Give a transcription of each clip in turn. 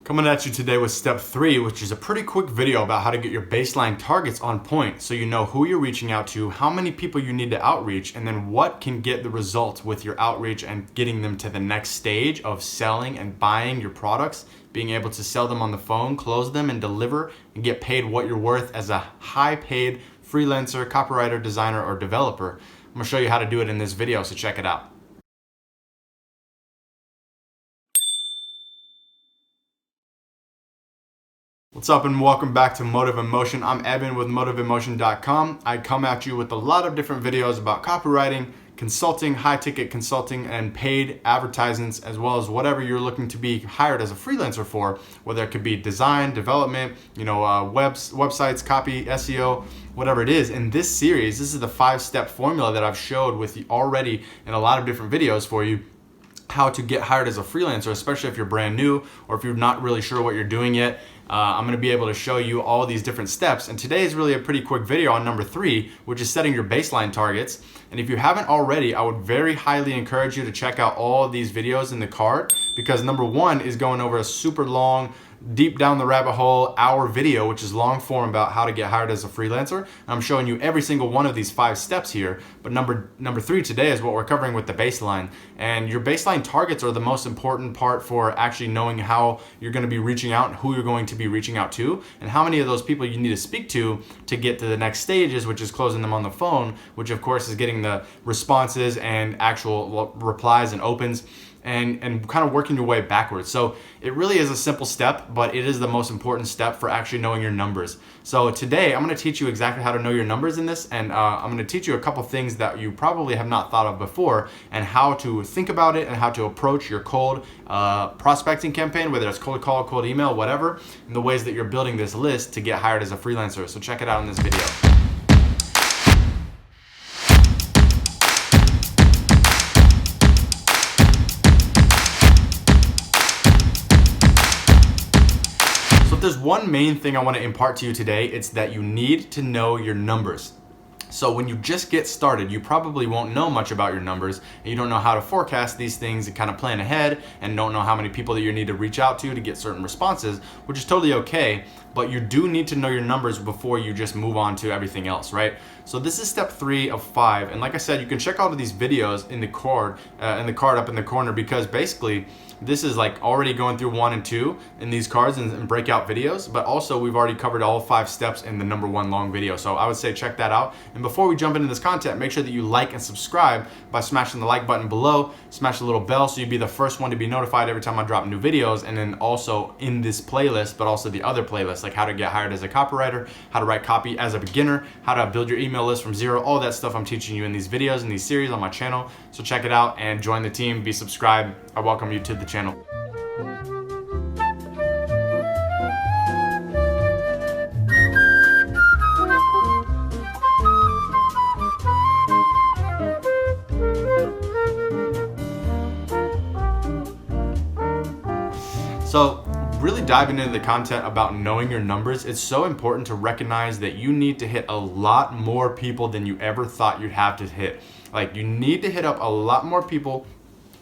Coming at you today with step 3, which is a pretty quick video about how to get your baseline targets on point so you know who you're reaching out to, how many people you need to outreach, and then what can get the results with your outreach and getting them to the next stage of selling and buying your products, being able to sell them on the phone, close them, and deliver and get paid what you're worth as a high-paid freelancer, copywriter, designer, or developer. I'm gonna show you how to do it in this video, so check it out. What's up and welcome back to Motive in Motion. I'm Evan with motiveinmotion.com. I come at you with a lot of different videos about copywriting, consulting, high ticket consulting, and paid advertisements, as well as whatever you're looking to be hired as a freelancer for, whether it could be design, development, websites, copy, SEO, whatever it is. In this series, this is the 5-step formula that I've showed with you already in a lot of different videos for you, how to get hired as a freelancer, especially if you're brand new or if you're not really sure what you're doing yet. I'm going to be able to show you all these different steps, and today is really a pretty quick video on number 3, which is setting your baseline targets. And if you haven't already, I would very highly encourage you to check out all of these videos in the card, because number 1 is going over a super long, deep down the rabbit hole hour video, which is long form about how to get hired as a freelancer. And I'm showing you every single one of these 5 steps here. But number 3 today is what we're covering with the baseline. And your baseline targets are the most important part for actually knowing how you're going to be reaching out, who you're going to be reaching out to, and how many of those people you need to speak to get to the next stages, which is closing them on the phone, which of course is getting the responses and actual replies and opens, and kind of working your way backwards. So it really is a simple step, but it is the most important step for actually knowing your numbers. So today I'm going to teach you exactly how to know your numbers in this, and I'm going to teach you a couple things that you probably have not thought of before, and how to think about it and how to approach your cold prospecting campaign, whether it's cold call, cold email, whatever, and the ways that you're building this list to get hired as a freelancer. So check it out in this video. If there's one main thing I want to impart to you today, it's that you need to know your numbers. So when you just get started, you probably won't know much about your numbers, and you don't know how to forecast these things and kind of plan ahead, and don't know how many people that you need to reach out to get certain responses, which is totally okay, but you do need to know your numbers before you just move on to everything else, right? So this is step 3 of 5, and like I said, you can check all of these videos in the card up in the corner, because basically this is like already going through 1 and 2 in these cards and breakout videos, but also we've already covered all 5 steps in the number 1 long video. So I would say check that out. And before we jump into this content, make sure that you like and subscribe by smashing the like button below, smash the little bell so you'd be the first one to be notified every time I drop new videos, and then also in this playlist, but also the other playlists, like how to get hired as a copywriter, how to write copy as a beginner, how to build your email list from zero, all that stuff I'm teaching you in these videos, in these series on my channel. So check it out and join the team, be subscribed. I welcome you to the channel. So really diving into the content about knowing your numbers, it's so important to recognize that you need to hit a lot more people than you ever thought you'd have to hit. Like, you need to hit up a lot more people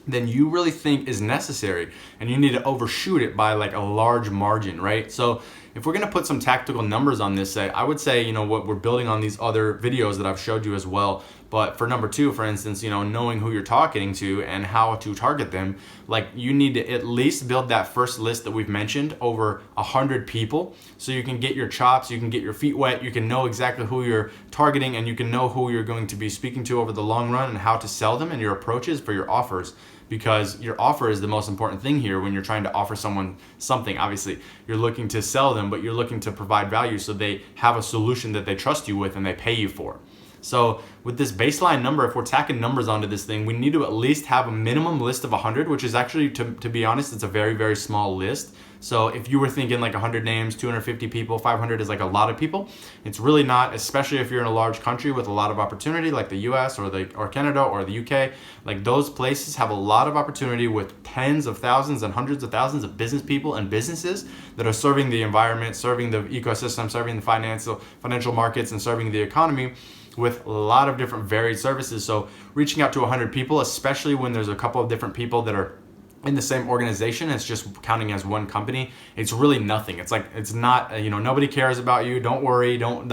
than you really think is necessary, and you need to overshoot it by like a large margin, right? So if we're gonna put some tactical numbers on this, I would say, what we're building on these other videos that I've showed you as well. But for number 2, for instance, knowing who you're talking to and how to target them, like you need to at least build that first list that we've mentioned over 100 people, so you can get your chops, you can get your feet wet, you can know exactly who you're targeting, and you can know who you're going to be speaking to over the long run and how to sell them and your approaches for your offers. Because your offer is the most important thing here when you're trying to offer someone something. Obviously, you're looking to sell them, but you're looking to provide value so they have a solution that they trust you with and they pay you for. So with this baseline number, if we're tacking numbers onto this thing, we need to at least have a minimum list of 100, which is actually, to be honest, it's a very, very small list. So if you were thinking like 100 names, 250 people, 500 is like a lot of people, it's really not, especially if you're in a large country with a lot of opportunity like the US or Canada or the UK. Like, those places have a lot of opportunity with tens of thousands and hundreds of thousands of business people and businesses that are serving the environment, serving the ecosystem, serving the financial markets, and serving the economy with a lot of different varied services. So reaching out to 100 people, especially when there's a couple of different people that are in the same organization, it's just counting as one company, it's really nothing. It's like, it's not, nobody cares about you. Don't worry. Don't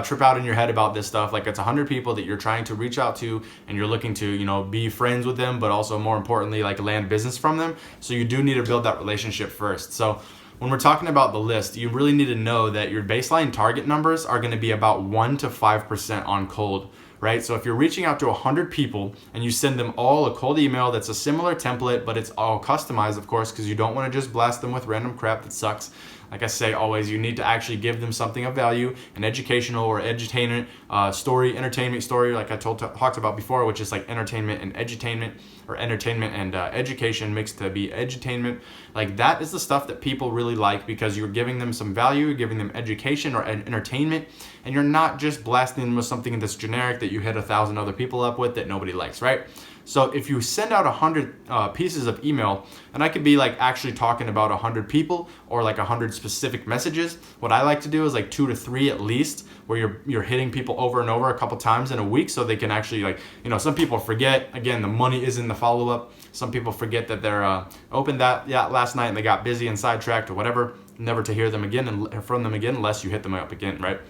trip out in your head about this stuff. Like, it's 100 people that you're trying to reach out to, and you're looking to, be friends with them, but also more importantly, like, land business from them. So you do need to build that relationship first. So when we're talking about the list, you really need to know that your baseline target numbers are going to be about 1 to 5% on cold, right? So if you're reaching out to 100 people and you send them all a cold email that's a similar template, but it's all customized, of course, because you don't want to just blast them with random crap that sucks. Like I say always, you need to actually give them something of value, an educational or edutainment story, entertainment story, like I talked about before, which is like entertainment and edutainment, or entertainment and education mixed to be edutainment. Like, that is the stuff that people really like, because you're giving them some value, you're giving them education or entertainment, and you're not just blasting them with something that's generic that you hit 1,000 other people up with that nobody likes, right? So if you send out 100 pieces of email, and I could be like actually talking about 100 people or like 100 specific messages, what I like to do is like 2 to 3 at least, where you're hitting people over and over a couple times in a week, so they can actually, like, some people forget. Again, the money is in the follow-up. Some people forget that they're opened that last night and they got busy and sidetracked or whatever, never to hear them again and from them again unless you hit them up again, right?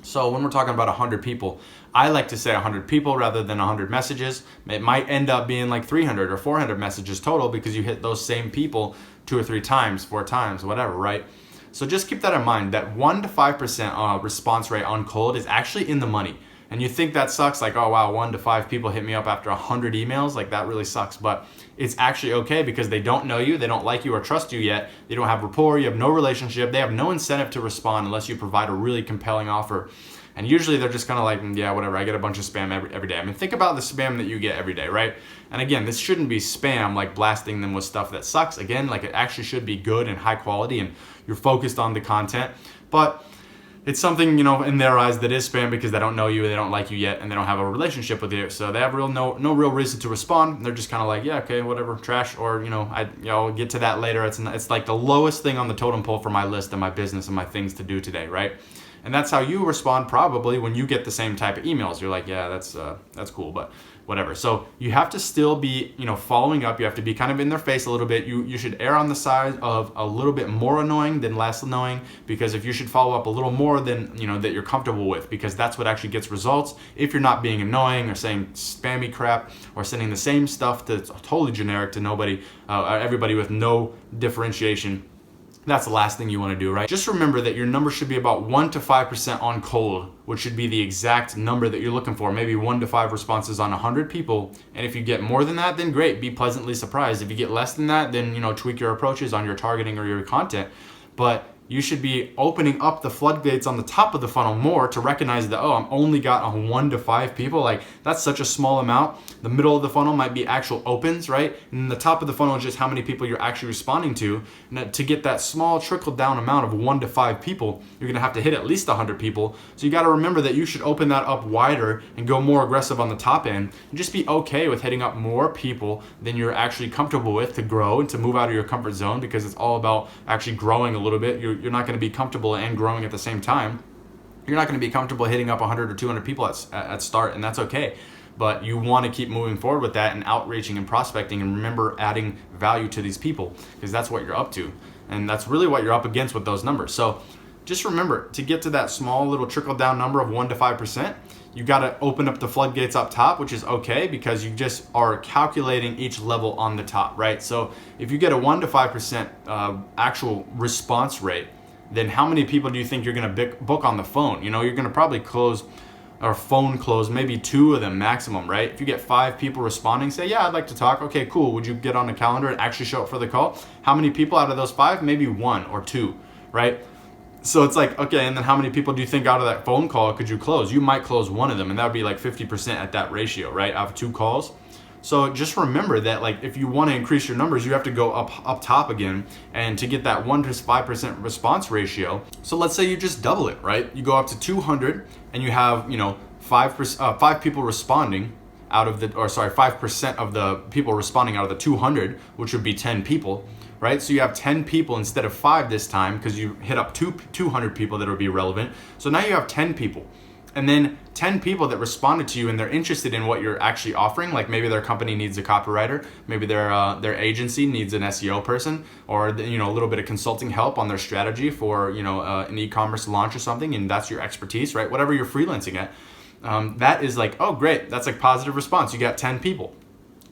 So when we're talking about 100 people, I like to say 100 people rather than 100 messages. It might end up being like 300 or 400 messages total, because you hit those same people 2 or 3 times, 4 times, whatever, right? So just keep that in mind, that 1 to 5% response rate on cold is actually in the money. And you think that sucks, like, oh wow, 1 to 5 people hit me up after 100 emails, like that really sucks. But it's actually okay, because they don't know you, they don't like you or trust you yet, they don't have rapport, you have no relationship, they have no incentive to respond unless you provide a really compelling offer. And usually they're just kind of like, yeah, whatever, I get a bunch of spam every day. I mean, think about the spam that you get every day, right? And again, this shouldn't be spam, like blasting them with stuff that sucks. Again, like, it actually should be good and high quality, and you're focused on the content. But it's something, in their eyes that is spam, because they don't know you, they don't like you yet, and they don't have a relationship with you. So they have no real reason to respond. They're just kind of like, yeah, okay, whatever, trash, or, I'll get to that later. It's like the lowest thing on the totem pole for my list and my business and my things to do today, right? And that's how you respond probably when you get the same type of emails. You're like, yeah, that's cool, but whatever. So you have to still be, following up. You have to be kind of in their face a little bit. You should err on the side of a little bit more annoying than less annoying, because if you should follow up a little more than, that you're comfortable with, because that's what actually gets results. If you're not being annoying or saying spammy crap or sending the same stuff that's totally generic to nobody, everybody with no differentiation, that's the last thing you want to do, right? Just remember that your number should be about 1 to 5% on cold, which should be the exact number that you're looking for. Maybe 1 to 5 responses on 100 people. And if you get more than that, then great, be pleasantly surprised. If you get less than that, then, tweak your approaches on your targeting or your content. But you should be opening up the floodgates on the top of the funnel more to recognize that, oh, I'm only got 1 to 5 people. Like, that's such a small amount. The middle of the funnel might be actual opens, right? And the top of the funnel is just how many people you're actually responding to. And to get that small trickle down amount of 1 to 5 people, you're gonna have to hit at least 100 people. So you gotta remember that you should open that up wider and go more aggressive on the top end, and just be okay with hitting up more people than you're actually comfortable with to grow and to move out of your comfort zone, because it's all about actually growing a little bit. You're not gonna be comfortable and growing at the same time. You're not gonna be comfortable hitting up 100 or 200 people at start, and that's okay. But you want to keep moving forward with that and outreaching and prospecting, and remember adding value to these people, because that's what you're up to. And that's really what you're up against with those numbers. So just remember, to get to that small little trickle down number of 1 to 5%, you got to open up the floodgates up top, which is okay, because you just are calculating each level on the top, right? So if you get a 1 to 5% actual response rate, then how many people do you think you're going to book on the phone? You're going to probably close, or phone close, maybe 2 of them maximum, right? If you get 5 people responding, say, yeah, I'd like to talk. Okay, cool. Would you get on the calendar and actually show up for the call? How many people out of those 5? Maybe 1 or 2, right? So it's like, okay, and then how many people do you think out of that phone call could you close? You might close 1 of them, and that would be like 50% at that ratio, right? Out of 2 calls. So just remember that, like, if you want to increase your numbers, you have to go up top again, and to get that 1 to 5% response ratio. So let's say you just double it, right? You go up to 200, and you have 5 people responding out of the, or sorry, 5% of the people responding out of the 200, which would be 10 people, right? So you have 10 people instead of 5 this time, because you hit up 200 people that would be relevant. So now you have 10 people. and then 10 people that responded to you and they're interested in what you're actually offering, like maybe their company needs a copywriter, maybe their agency needs an SEO person, or a little bit of consulting help on their strategy for an e-commerce launch or something, and that's your expertise, right? Whatever you're freelancing at, that is like, oh great, that's like positive response. You got 10 people.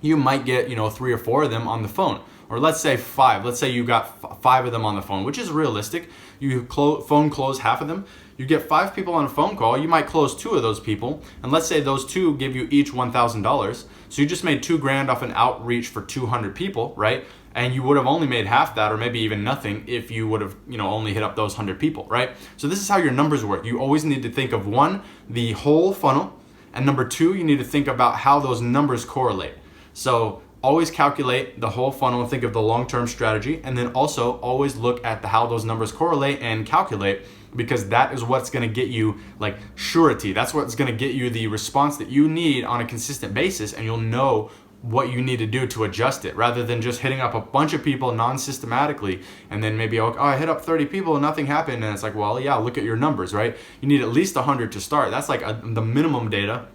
You might get 3 or 4 of them on the phone, or let's say 5. Let's say you got 5 of them on the phone, which is realistic. You phone close half of them. You get 5 people on a phone call. You might close 2 of those people, and let's say those 2 give you each $1,000. So you just made $2,000 off an outreach for 200 people, right? And you would have only made half that, or maybe even nothing, if you would have only hit up those 100 people, right? So this is how your numbers work. You always need to think of 1, the whole funnel, and number 2, you need to think about how those numbers correlate. So always calculate the whole funnel and think of the long-term strategy, and then also always look at how those numbers correlate and calculate, because that is what's going to get you like surety. That's what's going to get you the response that you need on a consistent basis, and you'll know what you need to do to adjust it, rather than just hitting up a bunch of people non-systematically and then maybe, oh, I hit up 30 people and nothing happened, and it's like, well, yeah, look at your numbers, right? You need at least 100 to start. That's like the minimum data.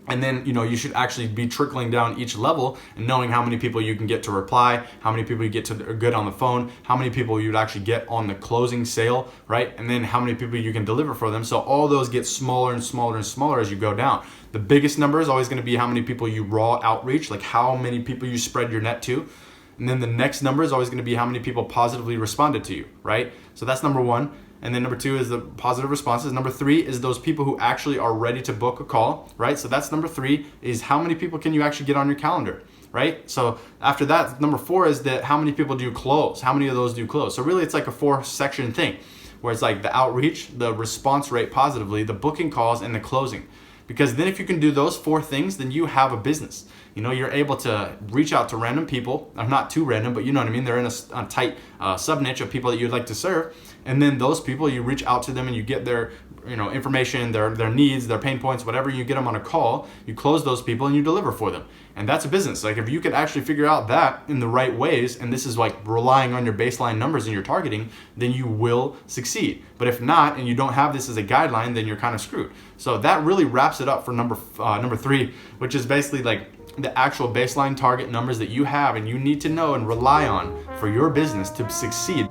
And then, you should actually be trickling down each level and knowing how many people you can get to reply, how many people you get to are good on the phone, how many people you'd actually get on the closing sale, right? And then how many people you can deliver for them. So all those get smaller and smaller and smaller as you go down. The biggest number is always going to be how many people you raw outreach, like how many people you spread your net to. And then the next number is always going to be how many people positively responded to you, right? So that's number 1. And then number 2 is the positive responses. Number 3 is those people who actually are ready to book a call, right? So that's number 3, is how many people can you actually get on your calendar, right? So after that, number 4 is that how many people do you close? How many of those do you close? So really it's like a 4-section thing, where it's like the outreach, the response rate positively, the booking calls, and the closing. Because then if you can do those 4 things, then you have a business. You're able to reach out to random people, or not too random, but you know what I mean? They're in a tight sub-niche of people that you'd like to serve. And then those people, you reach out to them and you get their information, their needs, their pain points, whatever. You get them on a call, you close those people, and you deliver for them. And that's a business. Like if you could actually figure out that in the right ways, and this is like relying on your baseline numbers and your targeting, then you will succeed. But if not, and you don't have this as a guideline, then you're kind of screwed. So that really wraps it up for number 3, which is basically like the actual baseline target numbers that you have and you need to know and rely on for your business to succeed.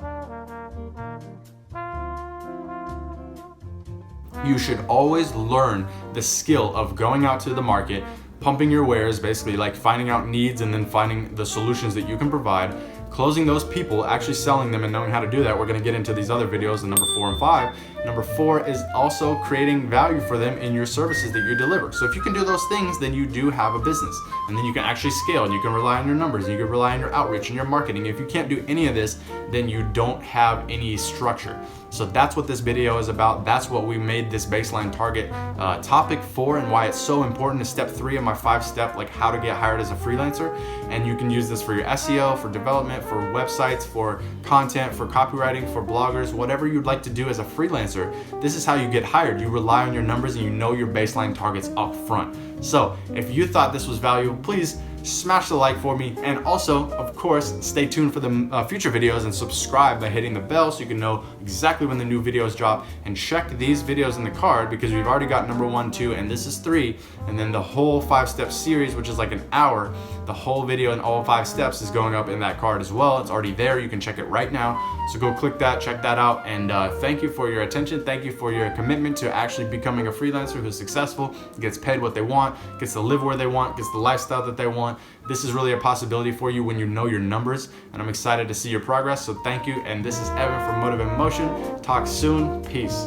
You should always learn the skill of going out to the market, pumping your wares, basically like finding out needs and then finding the solutions that you can provide, closing those people, actually selling them, and knowing how to do that. We're going to get into these other videos in number 4 and 5. Number 4 is also creating value for them in your services that you deliver. So if you can do those things, then you do have a business, and then you can actually scale, and you can rely on your numbers, and you can rely on your outreach and your marketing. If you can't do any of this, then you don't have any structure. So that's what this video is about. That's what we made this baseline target topic for, and why it's so important. Is step 3 of my 5-step, like how to get hired as a freelancer. And you can use this for your SEO, for development, for websites, for content, for copywriting, for bloggers, whatever you'd like to do as a freelancer. This is how you get hired. You rely on your numbers and you know your baseline targets up front. So if you thought this was valuable, please smash the like for me, and also of course stay tuned for the future videos, and subscribe by hitting the bell so you can know exactly when the new videos drop. And check these videos in the card, because we've already got number 1, 2, and this is 3, and then the whole 5-step series, which is like an hour, the whole video and all 5 steps is going up in that card as well. It's already there, you can check it right now. So go click that, check that out, and thank you for your attention. Thank you for your commitment to actually becoming a freelancer who's successful, gets paid what they want, gets to live where they want, gets the lifestyle that they want. This is really a possibility for you when you know your numbers, and I'm excited to see your progress. So thank you, and this is Evan from Motive in Motion. Talk soon. Peace.